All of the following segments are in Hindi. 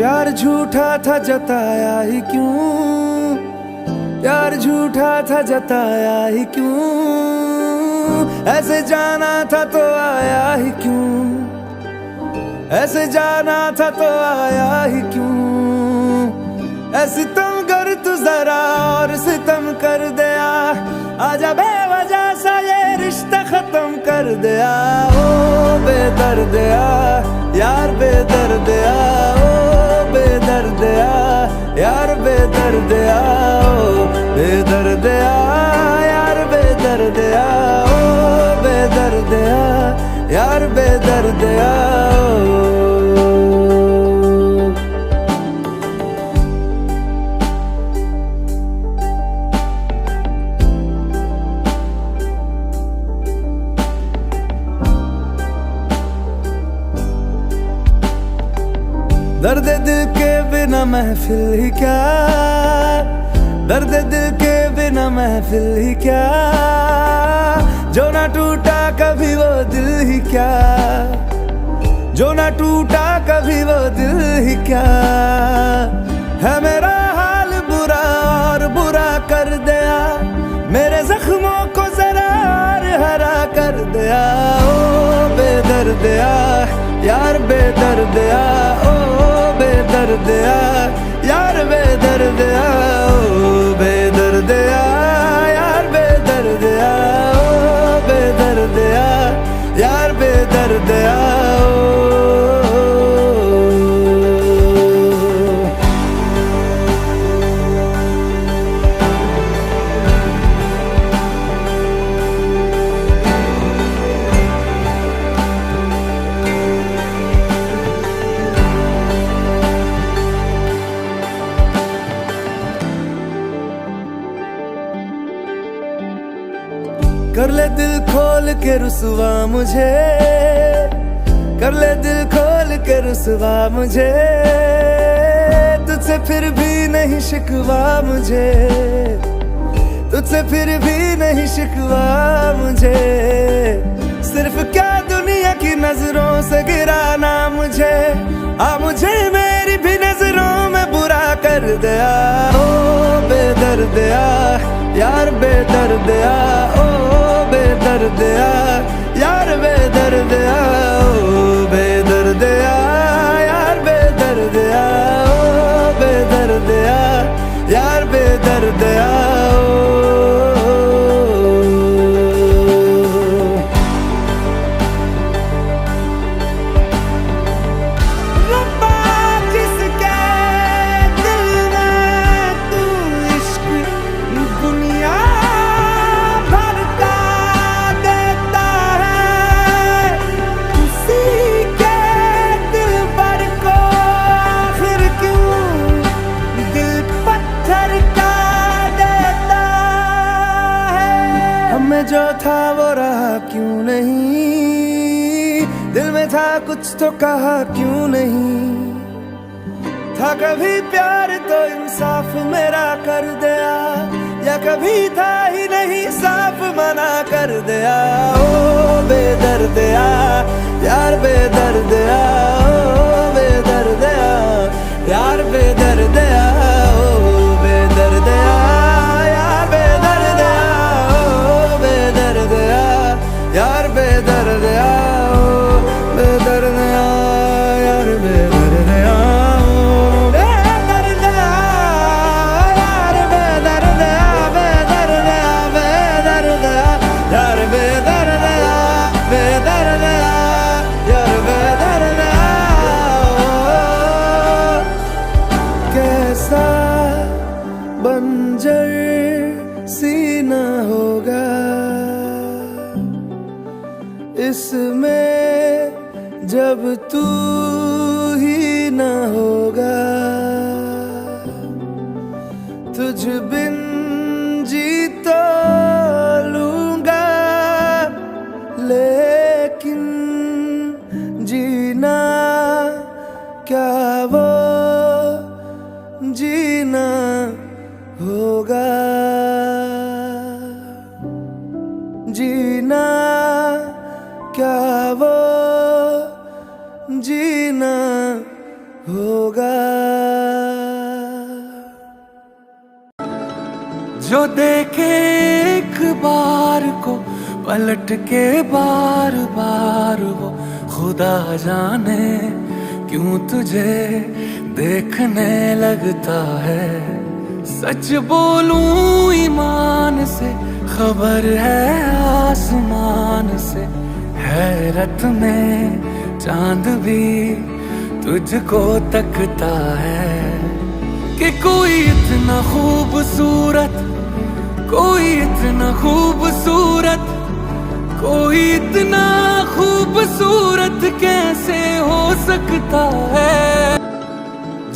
प्यार झूठा था जताया ही क्यों, प्यार झूठा था जताया ही क्यों, ऐसे जाना था तो आया ही क्यों, ऐसे जाना था तो आया ही क्यों। ऐसे तुम कर तू जरा और सितम कर दिया, आजा बेवजह सा ये रिश्ता खत्म कर दिया। ओ बेदर्दिया यार बेदर्दिया, ओ बेदर्दिया यार बेदर्दिया, ओ बेदर्दिया यार बेदर्दिया, ओ बेदर्दिया यार बेदर्दिया। दर्द दिल के बिना महफिल ही क्या, दर्द दिल के बिना महफिल ही क्या, जो ना टूटा कभी वो दिल ही क्या, जो ना टूटा कभी वो दिल ही क्या। है मेरा हाल बुरा और बुरा कर दिया, मेरे जख्मों को जरा और हरा कर दिया। ओ बेदर्दिया यार बेदर्दिया, ओ बेदर्दिया यार बेदर्दिया, ओ बेदर्दिया यार बेदर्दिया, ओ बेदर्दिया यार बेदर्दिया। कर ले दिल खोल के रुसवा मुझे, कर ले दिल खोल के रुसवा मुझे, तुझसे फिर भी नहीं शिकवा मुझे, तुझसे फिर भी नहीं शिकवा मुझे। सिर्फ क्या दुनिया की नजरों से गिराना मुझे, मुझे मेरी भी नजरों में बुरा कर दिया। ओ बेदर्दिया यार बेदर्दिया, ओ बेदर्दिया यार बेदर्दिया, ओ बेदर्दिया यार बेदर्दिया, ओ बेदर्दिया यार बेदर्दिया। जो था वो रहा क्यों नहीं, दिल में था कुछ तो कहा क्यों नहीं। था कभी प्यार तो इंसाफ मेरा कर दिया, या कभी था ही नहीं साफ मना कर दिया। ओ बेदर्दिया यार बेदर्दिया, ओ बेदर्दिया यार बेदर्दिया, ओ बेदर्दिया यार बेदर्दिया, यार बेदर्दिया, ओ बेदर्दिया यार बेदर्दिया, बेदर्दिया यार बेदर्दिया, बेदर्दिया बेदर्दिया यार बेदर्दिया, बेदर्दिया यार बेदर्दिया। कैसा बंजर सीना होगा इसमें जब तू ही न होगा, तुझ बिन जी तो लूंगा, लेकिन जीना क्या वो जीना होगा, जीना क्या वो जीना होगा। जो देखे एक बार को पलट के बार बार, वो खुदा जाने क्यों तुझे देखने लगता है। सच बोलूं ईमान से, खबर है आसमान से, हैरत में चांद भी तुझको तकता है। कि कोई इतना खूबसूरत, कोई इतना खूबसूरत, कोई इतना खूबसूरत कैसे हो सकता है।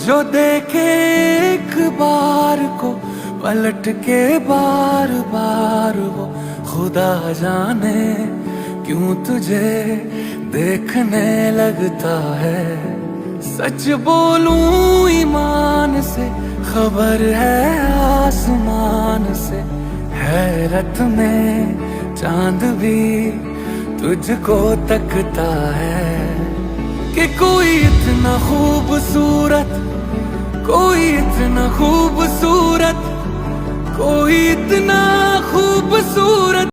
जो देखे एक बार को पलट के बार बार, वो खुदा जाने क्यों तुझे देखने लगता है। सच बोलूं ईमान से, खबर है आसमान से, हैरत में चांद भी तुझको तकता है। कि कोई इतना खूबसूरत, कोई इतना खूबसूरत, कोई इतना खूबसूरत